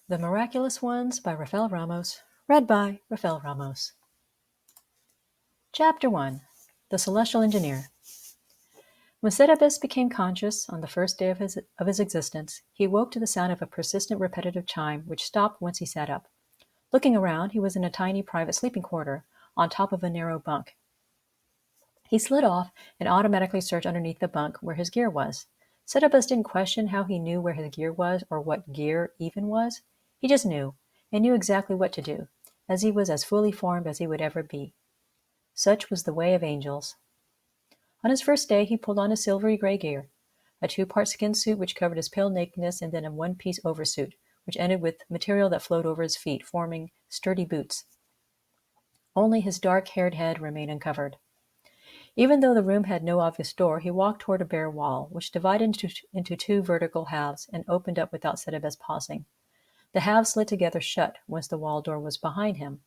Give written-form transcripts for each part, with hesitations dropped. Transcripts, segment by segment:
The Miraculous Ones by Rafael Ramos, read by Rafael Ramos. Chapter 1. The Celestial Engineer. When Cerberus became conscious on the first day of his existence, he woke to the sound of a persistent repetitive chime which stopped once he sat up. Looking around, he was in a tiny private sleeping quarter, on top of a narrow bunk. He slid off and automatically searched underneath the bunk where his gear was. Cerberus didn't question how he knew where his gear was or what gear even was. He just knew, and knew exactly what to do, as he was as fully formed as he would ever be. Such was the way of angels. On his first day, he pulled on his silvery gray gear, a two-part skin suit which covered his pale nakedness, and then a one-piece oversuit, which ended with material that flowed over his feet, forming sturdy boots. Only his dark-haired head remained uncovered. Even though the room had no obvious door, he walked toward a bare wall, which divided into two vertical halves and opened up without Cerberus pausing. The halves slid together shut once the wall door was behind him.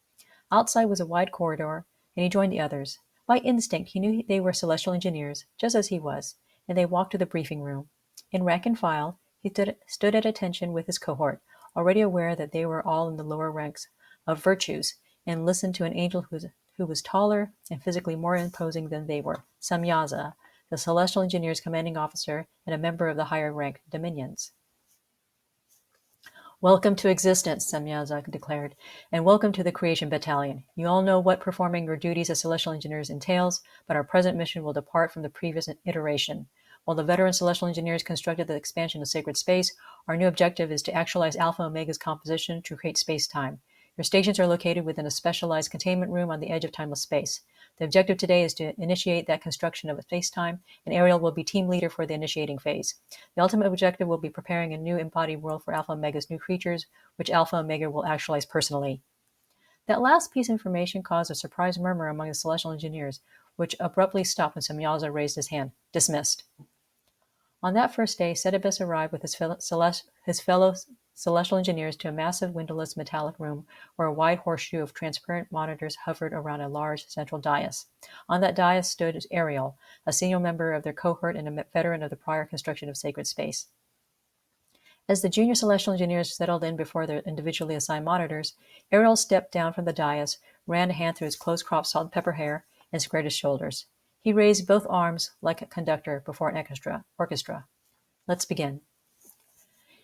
Outside was a wide corridor, and he joined the others. By instinct, he knew they were celestial engineers, just as he was, and they walked to the briefing room. In rank and file, he stood at attention with his cohort, already aware that they were all in the lower ranks of virtues, and listened to an angel who was taller and physically more imposing than they were, Samyaza, the celestial engineer's commanding officer and a member of the higher rank Dominions. "Welcome to existence," Samyaza declared, "and welcome to the Creation Battalion. You all know what performing your duties as celestial engineers entails, but our present mission will depart from the previous iteration. While the veteran celestial engineers constructed the expansion of sacred space, our new objective is to actualize Alpha Omega's composition to create space-time. Your stations are located within a specialized containment room on the edge of timeless space. The objective today is to initiate that construction of space-time, and Ariel will be team leader for the initiating phase. The ultimate objective will be preparing a new embodied world for Alpha Omega's new creatures, which Alpha Omega will actualize personally." That last piece of information caused a surprised murmur among the celestial engineers, which abruptly stopped when Samyaza raised his hand. "Dismissed." On that first day, Cerberus arrived with his fellow celestial engineers to a massive windowless metallic room where a wide horseshoe of transparent monitors hovered around a large central dais. On that dais stood Ariel, a senior member of their cohort and a veteran of the prior construction of sacred space. As the junior celestial engineers settled in before their individually assigned monitors, Ariel stepped down from the dais, ran a hand through his close-cropped salt and pepper hair, and squared his shoulders. He raised both arms like a conductor before an orchestra. "Let's begin."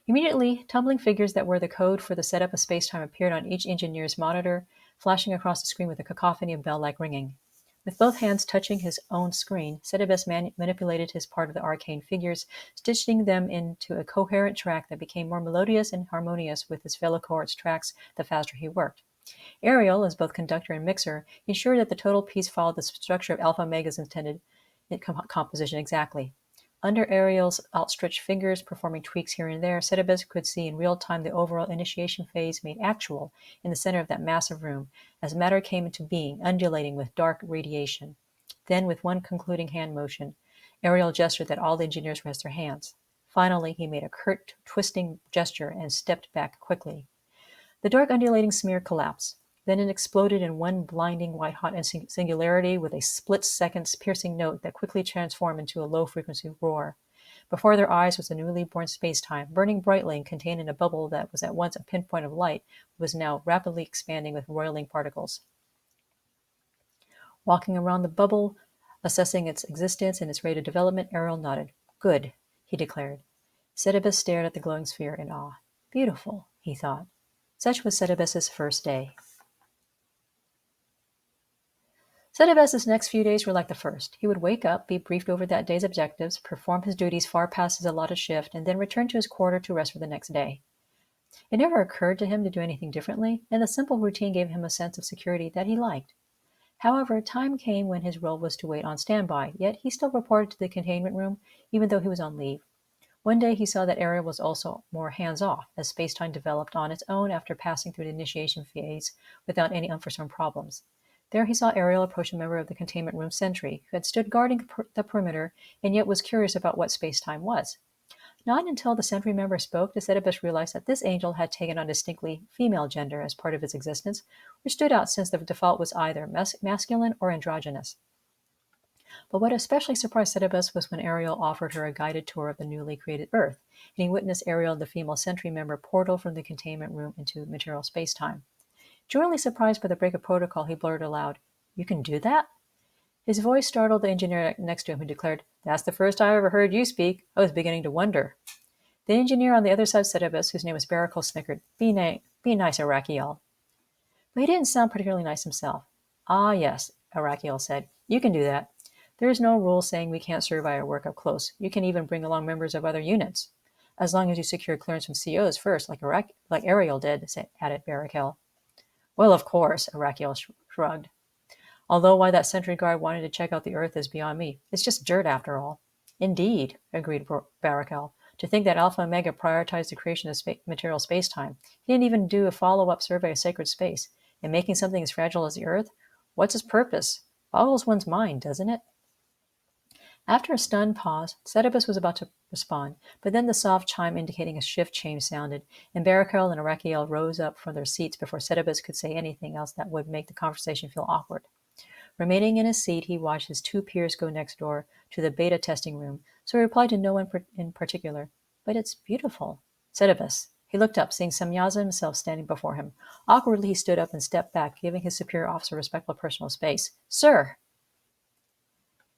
Immediately, tumbling figures that were the code for the setup of spacetime appeared on each engineer's monitor, flashing across the screen with a cacophony of bell-like ringing. With both hands touching his own screen, Cerberus manipulated his part of the arcane figures, stitching them into a coherent track that became more melodious and harmonious with his fellow cohort's tracks the faster he worked. Ariel, as both conductor and mixer, ensured that the total piece followed the structure of Alpha Omega's intended composition exactly. Under Ariel's outstretched fingers, performing tweaks here and there, Cerberus could see in real time the overall initiation phase made actual in the center of that massive room, as matter came into being, undulating with dark radiation. Then, with one concluding hand motion, Ariel gestured that all the engineers rest their hands. Finally, he made a curt, twisting gesture and stepped back quickly. The dark undulating smear collapsed. Then it exploded in one blinding white-hot singularity with a split-second piercing note that quickly transformed into a low-frequency roar. Before their eyes was the newly born space-time, burning brightly and contained in a bubble that was at once a pinpoint of light, was now rapidly expanding with roiling particles. Walking around the bubble, assessing its existence and its rate of development, Ariel nodded. "Good," he declared. Cerberus stared at the glowing sphere in awe. "Beautiful," he thought. Such was Cerberus's first day. Cerberus's next few days were like the first. He would wake up, be briefed over that day's objectives, perform his duties far past his allotted shift, and then return to his quarter to rest for the next day. It never occurred to him to do anything differently, and the simple routine gave him a sense of security that he liked. However, time came when his role was to wait on standby, yet he still reported to the containment room, even though he was on leave. One day he saw that Ariel was also more hands-off, as spacetime developed on its own after passing through the initiation phase without any unforeseen problems. There he saw Ariel approach a member of the containment room sentry, who had stood guarding the perimeter and yet was curious about what space-time was. Not until the sentry member spoke did Cerberus realize that this angel had taken on distinctly female gender as part of its existence, which stood out since the default was either masculine or androgynous. But what especially surprised Setebus was when Ariel offered her a guided tour of the newly created Earth, and he witnessed Ariel, the female Sentry member, portal from the containment room into material space-time. Genuinely surprised by the break of protocol, he blurted aloud, "You can do that?" His voice startled the engineer next to him, who declared, "That's the first I ever heard you speak. I was beginning to wonder." The engineer on the other side of Setebus, whose name was Barakul, snickered, Be nice, Arakiel." But he didn't sound particularly nice himself. "Ah, yes," Arakiel said. "You can do that. There is no rule saying we can't survey our work up close. You can even bring along members of other units. As long as you secure clearance from COs first, like Ariel did," added Barakel. "Well, of course," Arakiel shrugged. "Although why that sentry guard wanted to check out the Earth is beyond me. It's just dirt after all." "Indeed," agreed Barakel. "To think that Alpha Omega prioritized the creation of material space-time. He didn't even do a follow-up survey of sacred space. And making something as fragile as the Earth? What's his purpose? Boggles one's mind, doesn't it?" After a stunned pause, Setebus was about to respond, but then the soft chime indicating a shift change sounded, and Barakel and Arakiel rose up from their seats before Setebus could say anything else that would make the conversation feel awkward. Remaining in his seat, he watched his two peers go next door to the beta testing room, so he replied to no one in particular. "But it's beautiful." Setebus. He looked up, seeing Semyaza himself standing before him. Awkwardly, he stood up and stepped back, giving his superior officer respectful personal space. "Sir!"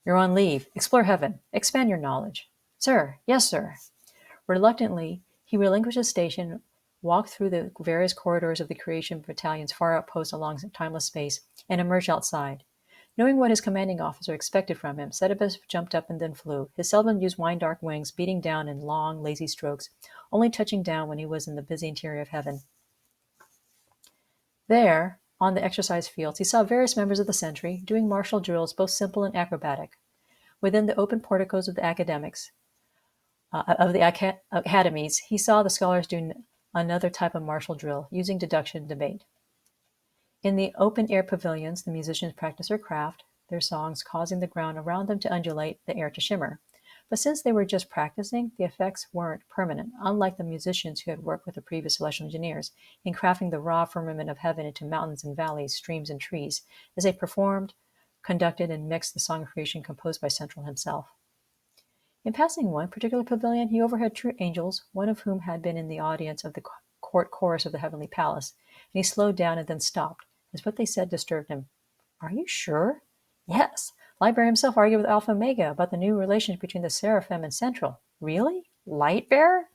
"You're on leave. Explore heaven. Expand your knowledge." "Sir! Yes, sir." Reluctantly, he relinquished his station, walked through the various corridors of the Creation Battalion's far outpost along timeless space, and emerged outside. Knowing what his commanding officer expected from him, Setebus jumped up and then flew, his seldom-used wine-dark wings beating down in long, lazy strokes, only touching down when he was in the busy interior of heaven. There, on the exercise fields, he saw various members of the Sentry doing martial drills, both simple and acrobatic. Within the open porticos of the academies, he saw the scholars doing another type of martial drill, using deduction and debate. In the open-air pavilions, the musicians practiced their craft, their songs causing the ground around them to undulate, the air to shimmer. But since they were just practicing, the effects weren't permanent, unlike the musicians who had worked with the previous celestial engineers in crafting the raw firmament of heaven into mountains and valleys, streams and trees, as they performed, conducted, and mixed the song of creation composed by Central himself. In passing one particular pavilion, he overheard two angels, one of whom had been in the audience of the court chorus of the heavenly palace, and he slowed down and then stopped, as what they said disturbed him. "Are you sure?" "Yes. Lightbearer himself argued with Alpha Omega about the new relations between the Seraphim and Central." "Really? Lightbearer?"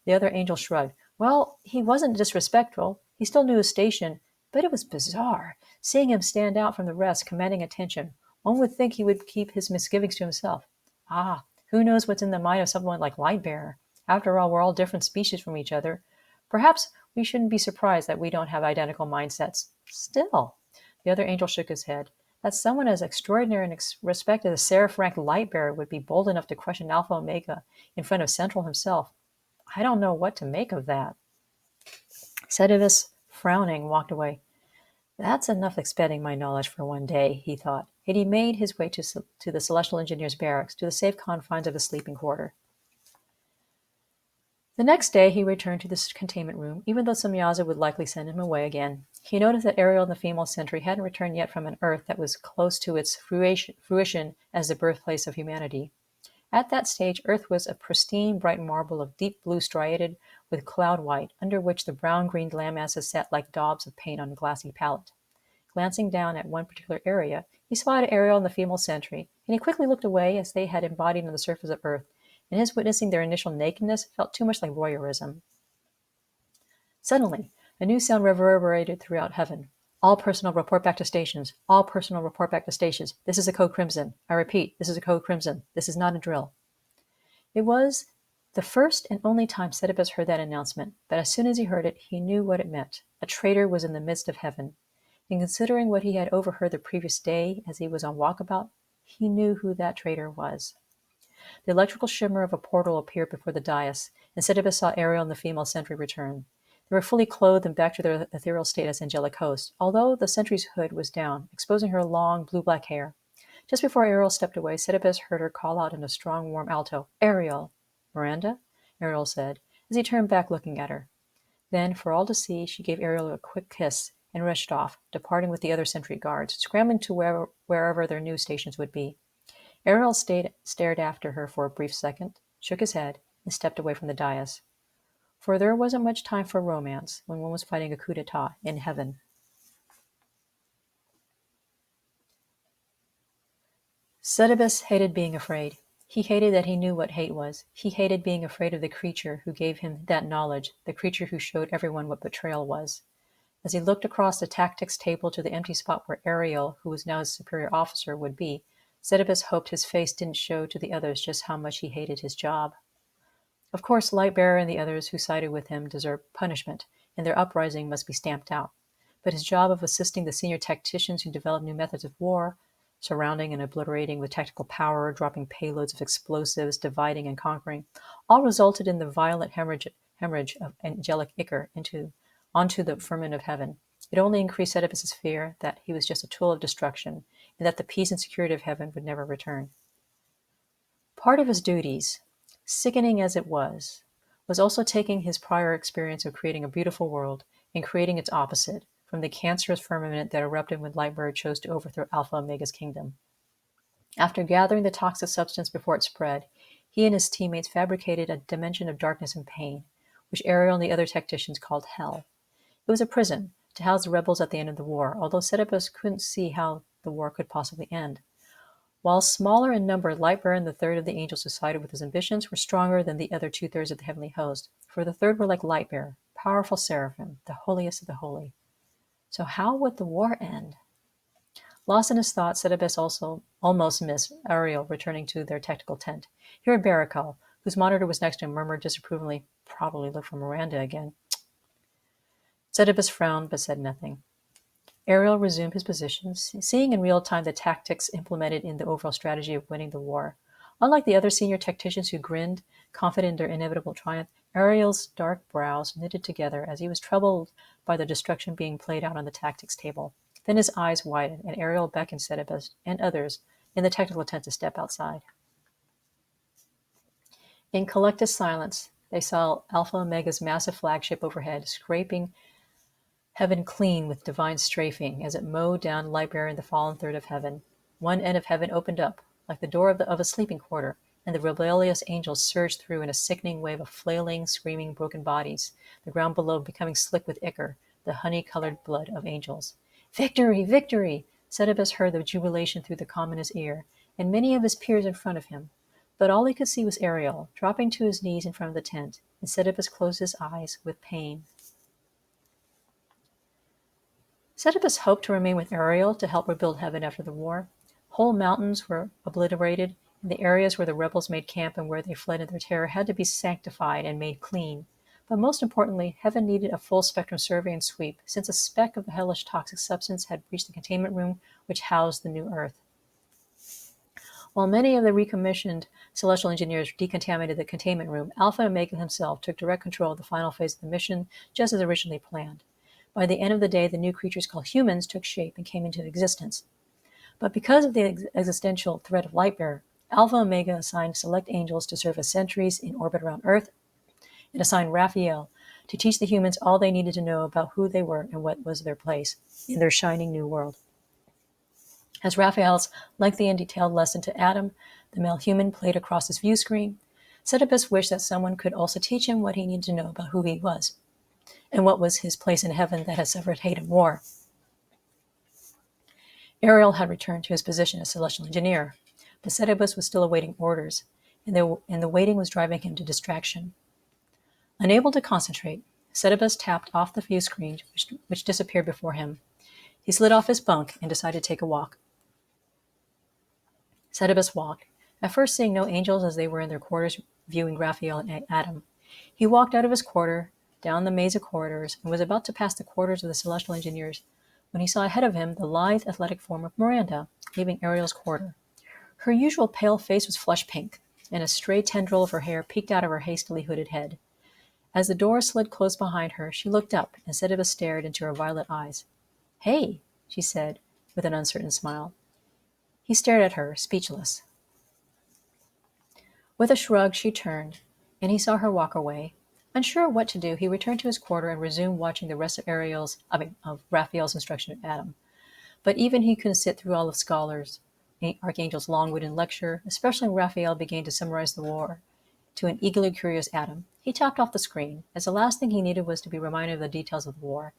The other angel shrugged. "Well, he wasn't disrespectful. He still knew his station, but it was bizarre, seeing him stand out from the rest, commanding attention. One would think he would keep his misgivings to himself." "Ah, who knows what's in the mind of someone like Lightbearer? After all, we're all different species from each other. Perhaps we shouldn't be surprised that we don't have identical mindsets. Still," the other angel shook his head, "that someone as extraordinary and respected as Seraph-rank Lightbearer would be bold enough to question Alpha Omega in front of Central himself. I don't know what to make of that." Setebus, frowning, walked away. "That's enough expanding my knowledge for one day," he thought, and he made his way to the Celestial Engineers' barracks, to the safe confines of his sleeping quarter. The next day he returned to the containment room, even though Semyaza would likely send him away again. He noticed that Ariel and the female Sentry hadn't returned yet from an Earth that was close to its fruition as the birthplace of humanity. At that stage, Earth was a pristine, bright marble of deep blue striated with cloud white, under which the brown-green landmasses sat like daubs of paint on a glassy palette. Glancing down at one particular area, he spotted Ariel and the female Sentry, and he quickly looked away as they had embodied on the surface of Earth, and his witnessing their initial nakedness felt too much like voyeurism. Suddenly, a new sound reverberated throughout heaven. "All personnel report back to stations. All personnel report back to stations. This is a code Crimson. I repeat, this is a code Crimson. This is not a drill." It was the first and only time Setebus heard that announcement, but as soon as he heard it, he knew what it meant. A traitor was in the midst of heaven. And considering what he had overheard the previous day as he was on walkabout, he knew who that traitor was. The electrical shimmer of a portal appeared before the dais, and Setebus saw Ariel and the female Sentry return. They were fully clothed and back to their ethereal state as angelic hosts, although the Sentry's hood was down, exposing her long, blue-black hair. Just before Ariel stepped away, Setebus heard her call out in a strong, warm alto, "Ariel!" "Miranda?" Ariel said, as he turned back looking at her. Then, for all to see, she gave Ariel a quick kiss and rushed off, departing with the other Sentry guards, scrambling to wherever their new stations would be. Ariel stared after her for a brief second, shook his head, and stepped away from the dais. For there wasn't much time for romance when one was fighting a coup d'etat in heaven. Setebus hated being afraid. He hated that he knew what hate was. He hated being afraid of the creature who gave him that knowledge, the creature who showed everyone what betrayal was. As he looked across the tactics table to the empty spot where Ariel, who was now his superior officer, would be, Setebus hoped his face didn't show to the others just how much he hated his job. Of course, Lightbearer and the others who sided with him deserved punishment, and their uprising must be stamped out. But his job of assisting the senior tacticians who developed new methods of war, surrounding and obliterating with tactical power, dropping payloads of explosives, dividing and conquering, all resulted in the violent hemorrhage of angelic ichor onto the firmament of heaven. It only increased Oedipus's fear that he was just a tool of destruction, and that the peace and security of heaven would never return. Part of his duties, sickening as it was also taking his prior experience of creating a beautiful world and creating its opposite, from the cancerous firmament that erupted when Lightbearer chose to overthrow Alpha Omega's kingdom. After gathering the toxic substance before it spread, he and his teammates fabricated a dimension of darkness and pain, which Ariel and the other tacticians called Hell. It was a prison to house the rebels at the end of the war, although Setebus couldn't see how the war could possibly end. While smaller in number, Lightbearer and the third of the angels who sided with his ambitions were stronger than the other two-thirds of the heavenly host, for the third were like Lightbearer, powerful seraphim, the holiest of the holy. So how would the war end? Lost in his thoughts, Setebus also almost missed Ariel returning to their tactical tent. He heard Barakal, whose monitor was next to him, murmur disapprovingly, "Probably look for Miranda again." Setebus frowned but said nothing. Ariel resumed his position, seeing in real time the tactics implemented in the overall strategy of winning the war. Unlike the other senior tacticians who grinned, confident in their inevitable triumph, Ariel's dark brows knitted together as he was troubled by the destruction being played out on the tactics table. Then his eyes widened, and Ariel beckoned Setebus and others in the technical tent to step outside. In collective silence, they saw Alpha Omega's massive flagship overhead, scraping heaven clean with divine strafing as it mowed down Lightbearer in the fallen third of heaven. One end of heaven opened up, like the door of a sleeping quarter, and the rebellious angels surged through in a sickening wave of flailing, screaming, broken bodies, the ground below becoming slick with ichor, the honey-colored blood of angels. "Victory! Victory!" Setebus heard the jubilation through the comm in his ear, and many of his peers in front of him. But all he could see was Ariel, dropping to his knees in front of the tent, and Setebus closed his eyes with pain. Setebus hoped to remain with Ariel to help rebuild heaven after the war. Whole mountains were obliterated, and the areas where the rebels made camp and where they fled in their terror had to be sanctified and made clean. But most importantly, heaven needed a full-spectrum survey and sweep, since a speck of the hellish toxic substance had reached the containment room which housed the new Earth. While many of the recommissioned celestial engineers decontaminated the containment room, Alpha Omega himself took direct control of the final phase of the mission, just as originally planned. By the end of the day, the new creatures called humans took shape and came into existence. But because of the existential threat of Lightbearer, Alpha Omega assigned select angels to serve as sentries in orbit around Earth, and assigned Raphael to teach the humans all they needed to know about who they were and what was their place in their shining new world. As Raphael's lengthy and detailed lesson to Adam, the male human, played across his view screen, Setebus wished that someone could also teach him what he needed to know about who he was, and what was his place in heaven that had suffered hate and war. Ariel had returned to his position as celestial engineer, but Setebus was still awaiting orders, and the waiting was driving him to distraction. Unable to concentrate, Setebus tapped off the view screen, which disappeared before him. He slid off his bunk and decided to take a walk. Setebus walked, at first seeing no angels as they were in their quarters viewing Raphael and Adam. He walked out of his quarter, down the maze of corridors, and was about to pass the quarters of the celestial engineers when he saw ahead of him the lithe, athletic form of Miranda, leaving Ariel's quarter. Her usual pale face was flush pink, and a stray tendril of her hair peeked out of her hastily hooded head. As the door slid closed behind her, she looked up, and Setebus stared into her violet eyes. "Hey," she said, with an uncertain smile. He stared at her, speechless. With a shrug, she turned, and he saw her walk away. Unsure what to do, he returned to his quarter and resumed watching the rest of Raphael's instruction of Adam. But even he couldn't sit through all of Scholar's Archangel's long-winded lecture, especially when Raphael began to summarize the war to an eagerly curious Adam. He tapped off the screen, as the last thing he needed was to be reminded of the details of the war.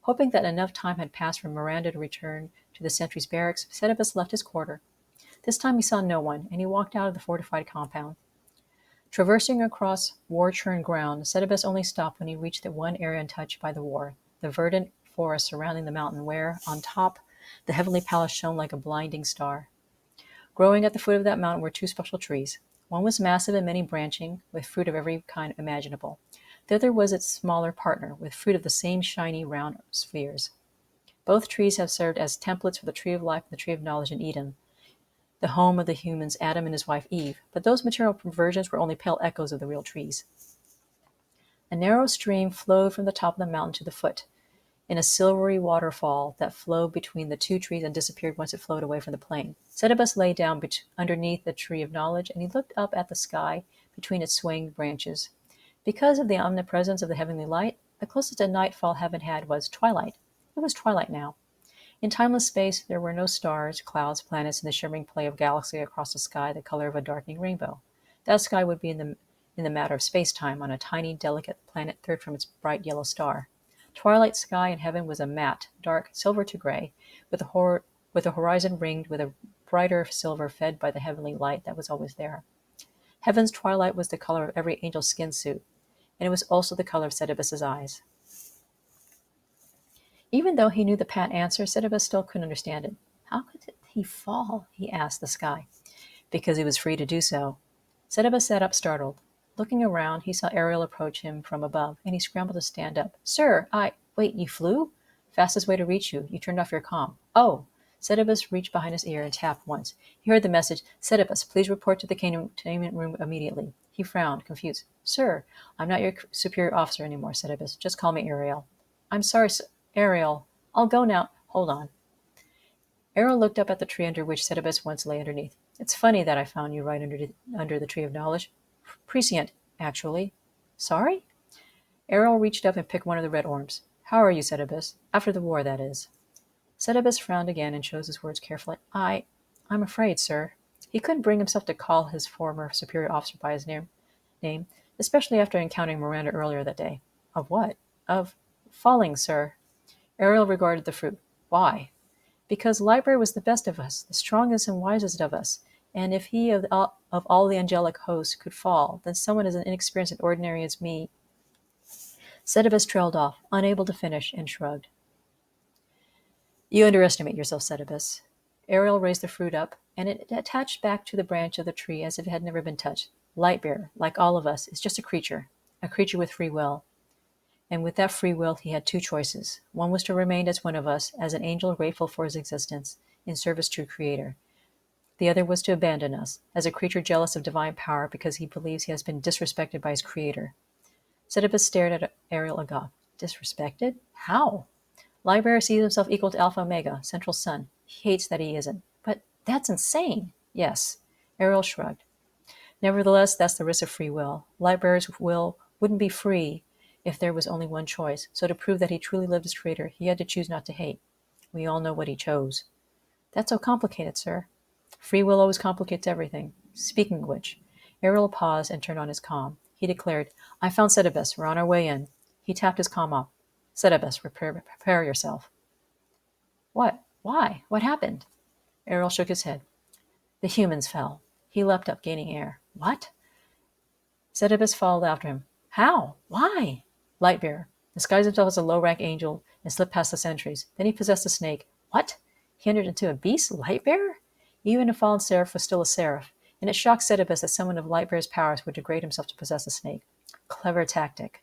Hoping that enough time had passed for Miranda to return to the sentry's barracks, Setibus left his quarter. This time he saw no one, and he walked out of the fortified compound. Traversing across war-churned ground, Setibus only stopped when he reached the one area untouched by the war, the verdant forest surrounding the mountain where, on top, the heavenly palace shone like a blinding star. Growing at the foot of that mountain were two special trees. One was massive and many-branching, with fruit of every kind imaginable. The other was its smaller partner, with fruit of the same shiny, round spheres. Both trees have served as templates for the tree of life and the tree of knowledge in Eden, the home of the humans Adam and his wife Eve, but those material versions were only pale echoes of the real trees. A narrow stream flowed from the top of the mountain to the foot, in a silvery waterfall that flowed between the two trees and disappeared once it flowed away from the plain. Setibus lay down underneath the tree of knowledge, and he looked up at the sky between its swaying branches. Because of the omnipresence of the heavenly light, the closest a nightfall heaven had was twilight. It was twilight now. In timeless space, there were no stars, clouds, planets, and the shimmering play of galaxy across the sky the color of a darkening rainbow. That sky would be in the matter of space-time on a tiny, delicate planet third from its bright yellow star. Twilight sky in heaven was a matte, dark, silver to gray, with a horizon ringed with a brighter silver fed by the heavenly light that was always there. Heaven's twilight was the color of every angel's skin suit, and it was also the color of Setibus's eyes. Even though he knew the pat answer, Setibus still couldn't understand it. How could he fall? He asked the sky. Because he was free to do so. Setibus sat up startled. Looking around, he saw Ariel approach him from above, and he scrambled to stand up. Sir, wait, you flew? Fastest way to reach you. You turned off your comm. Oh! Setibus reached behind his ear and tapped once. He heard the message, Setibus, please report to the containment room immediately. He frowned, confused. Sir, I'm not your superior officer anymore, Setibus. Just call me Ariel. I'm sorry, Ariel. I'll go now. Hold on. Ariel looked up at the tree under which Setibus once lay underneath. It's funny that I found you right under the tree of knowledge. Prescient, actually. Sorry? Ariel reached up and picked one of the red orbs. How are you, Setibus? After the war, that is. Setibus frowned again and chose his words carefully. I'm afraid, sir. He couldn't bring himself to call his former superior officer by his name, especially after encountering Miranda earlier that day. Of what? Of falling, sir. Ariel regarded the fruit. Why? Because Library was the best of us, the strongest and wisest of us, and if he of all the angelic hosts could fall, then someone as inexperienced and ordinary as me. Setibus trailed off, unable to finish, and shrugged. You underestimate yourself, Setibus. Ariel raised the fruit up, and it attached back to the branch of the tree as if it had never been touched. Lightbearer, like all of us, is just a creature with free will. And with that free will, he had two choices. One was to remain as one of us, as an angel grateful for his existence, in service to a creator. The other was to abandon us, as a creature jealous of divine power because he believes he has been disrespected by his creator. Setibus stared at Ariel agog. Disrespected? How? Library sees himself equal to Alpha Omega, Central Sun. He hates that he isn't. But that's insane. Yes. Ariel shrugged. Nevertheless, that's the risk of free will. Library's will wouldn't be free if there was only one choice. So to prove that he truly loved his creator, he had to choose not to hate. We all know what he chose. That's so complicated, sir. Free will always complicates everything. Speaking of which, Ariel paused and turned on his comm. He declared, I found Setibus. We're on our way in. He tapped his comm off. Setibus, prepare yourself. What? Why? What happened? Ariel shook his head. The humans fell. He leapt up, gaining air. What? Setibus followed after him. How? Why? Lightbearer. Disguised himself as a low-rank angel and slipped past the sentries. Then he possessed a snake. What? He entered into a beast? Lightbearer? Even a fallen seraph was still a seraph, and it shocked Setibus that someone of Lightbearer's powers would degrade himself to possess a snake. Clever tactic.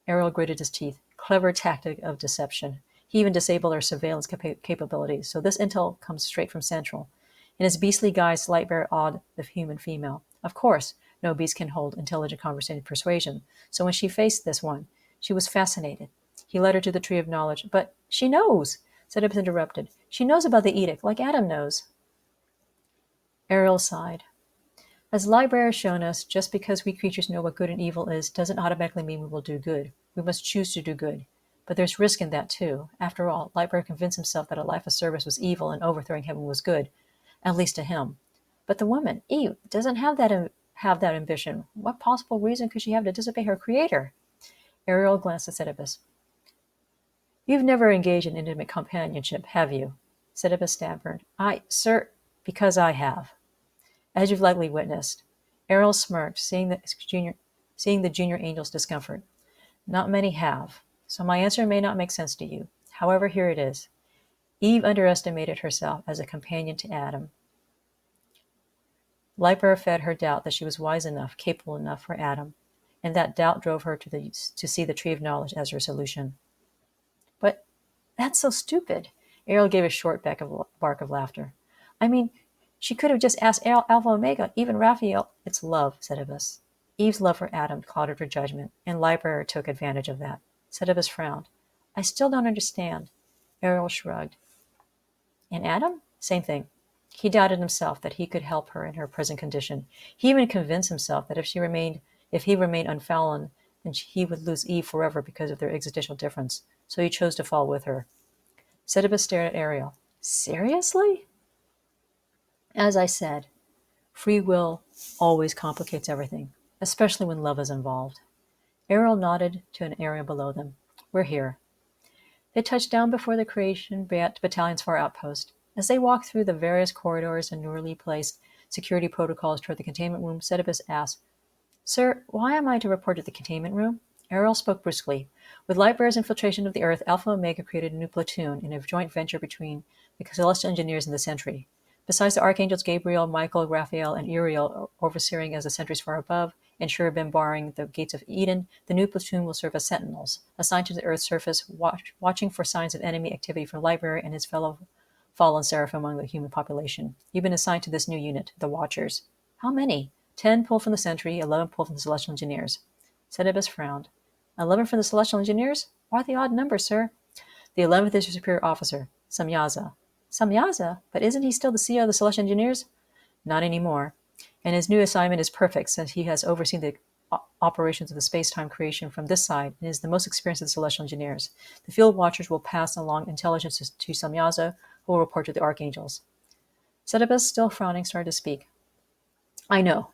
Ariel gritted his teeth. Clever tactic of deception. He even disabled our surveillance capabilities, so this intel comes straight from Central. In his beastly guise, Lightbearer awed the human female. Of course, no beast can hold intelligent conversation persuasion, so when she faced this one, she was fascinated. He led her to the tree of knowledge. But she knows, Setibus interrupted. She knows about the edict, like Adam knows. Ariel sighed. As Library has shown us, just because we creatures know what good and evil is doesn't automatically mean we will do good. We must choose to do good. But there's risk in that, too. After all, Library convinced himself that a life of service was evil and overthrowing heaven was good. at least to him. But the woman, Eve, doesn't have that ambition. What possible reason could she have to disobey her creator? Ariel glanced at Oedipus. You've never engaged in intimate companionship, have you? Oedipus stammered. Sir, because I have. As you've likely witnessed. Ariel smirked, seeing the junior angel's discomfort. Not many have, so my answer may not make sense to you. However, here it is. Eve underestimated herself as a companion to Adam. Lightbearer fed her doubt that she was wise enough, capable enough for Adam, and that doubt drove her to see the tree of knowledge as her solution. But that's so stupid. Ariel gave a short bark of laughter. I mean, she could have just asked Alpha Omega, even Raphael. It's love, said Oedipus. Eve's love for Adam clouded her judgment, and Lightbearer took advantage of that. Oedipus frowned. I still don't understand. Ariel shrugged. And Adam? Same thing. He doubted himself that he could help her in her present condition. He even convinced himself that if he remained unfallen, then he would lose Eve forever because of their existential difference. So he chose to fall with her. Oedipus stared at Ariel. Seriously? As I said, free will always complicates everything, especially when love is involved. Ariel nodded to an area below them. We're here. They touched down before the Creation Battalion's far outpost. As they walked through the various corridors and newly placed security protocols toward the containment room, Oedipus asked, Sir, why am I to report to the containment room? Ariel spoke briskly. With Lightbearer's infiltration of the Earth, Alpha Omega created a new platoon in a joint venture between the Celestial Engineers and the Sentry. Besides the Archangels Gabriel, Michael, Raphael, and Uriel overseeing as the sentries far above, and Cherubim barring the gates of Eden, the new platoon will serve as sentinels, assigned to the Earth's surface, watching for signs of enemy activity from Lightbearer and his fellow fallen seraphim among the human population. You've been assigned to this new unit, the Watchers. How many? 10 pulled from the Sentry, 11 pulled from the Celestial Engineers. Oedipus frowned. 11 from the Celestial Engineers? Why the odd number, sir? The 11th is your superior officer, Samyaza. Samyaza? But isn't he still the CEO of the Celestial Engineers? Not anymore. And his new assignment is perfect since he has overseen the operations of the space-time creation from this side and is the most experienced of the Celestial Engineers. The Field Watchers will pass along intelligence to Samyaza, who will report to the Archangels. Oedipus, still frowning, started to speak. I know,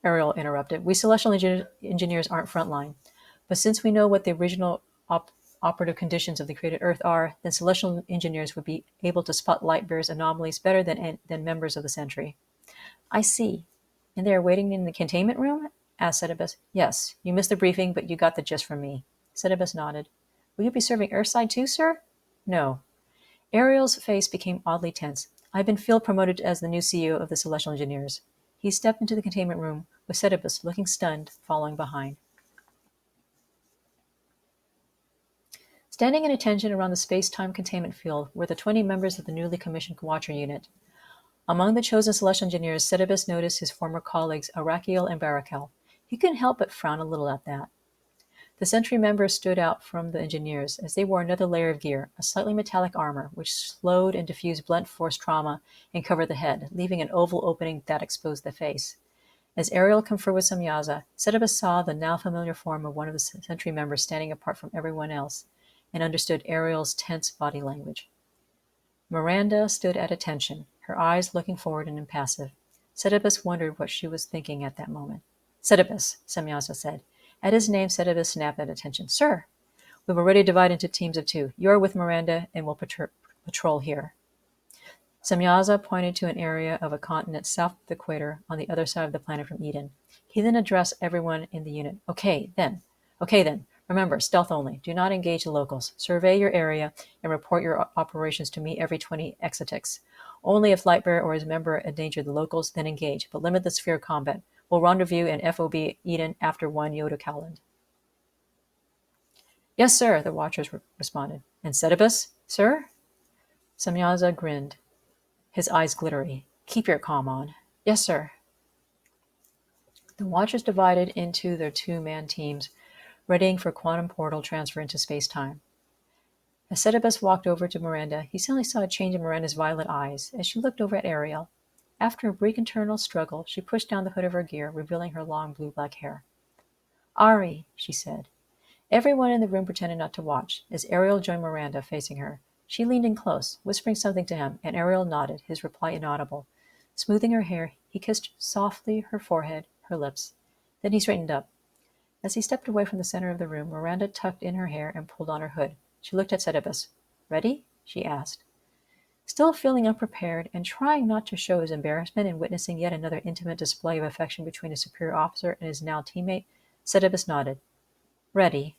Ariel interrupted. We Celestial Engineers aren't frontline. But since we know what the original operative conditions of the created Earth are, then Celestial Engineers would be able to spot Lightbearer's anomalies better than members of the Sentry. I see. And they are waiting in the containment room? Asked Oedipus. Yes, you missed the briefing, but you got the gist from me. Oedipus nodded. Will you be serving Earthside too, sir? No. Ariel's face became oddly tense. I've been field promoted as the new CEO of the Celestial Engineers. He stepped into the containment room, with Oedipus, looking stunned, following behind. Standing in attention around the space-time containment field were the 20 members of the newly commissioned Watcher unit. Among the chosen Celestial Engineers, Oedipus noticed his former colleagues Arakiel and Barakel. He couldn't help but frown a little at that. The Sentry members stood out from the engineers as they wore another layer of gear, a slightly metallic armor, which slowed and diffused blunt force trauma and covered the head, leaving an oval opening that exposed the face. As Ariel conferred with Samyaza, Oedipus saw the now familiar form of one of the Sentry members standing apart from everyone else, and understood Ariel's tense body language. Miranda stood at attention, her eyes looking forward and impassive. Oedipus wondered what she was thinking at that moment. Oedipus, Samyaza said. At his name, Oedipus snapped at attention. Sir, we've already divided into teams of 2. You are with Miranda and will patrol here. Samyaza pointed to an area of a continent south of the equator on the other side of the planet from Eden. He then addressed everyone in the unit. Okay, then. Remember, stealth only. Do not engage the locals. Survey your area and report your operations to me every 20 exotics. Only if Lightbearer or his member endanger the locals, then engage, but limit the sphere of combat. We'll rendezvous in FOB Eden after 1 Yoda Calend. Yes, sir, the Watchers responded. And Oedipus, sir? Samyaza grinned, his eyes glittery. Keep your calm on. Yes, sir. The Watchers divided into their 2-man teams, readying for quantum portal transfer into space-time. As Oedipus walked over to Miranda, he suddenly saw a change in Miranda's violet eyes as she looked over at Ariel. After a brief internal struggle, she pushed down the hood of her gear, revealing her long blue-black hair. Ari, she said. Everyone in the room pretended not to watch, as Ariel joined Miranda, facing her. She leaned in close, whispering something to him, and Ariel nodded, his reply inaudible. Smoothing her hair, he kissed softly her forehead, her lips. Then he straightened up. As he stepped away from the center of the room, Miranda tucked in her hair and pulled on her hood. She looked at Setebos. "Ready?" she asked. Still feeling unprepared and trying not to show his embarrassment in witnessing yet another intimate display of affection between a superior officer and his now teammate, Setebos nodded. "Ready,"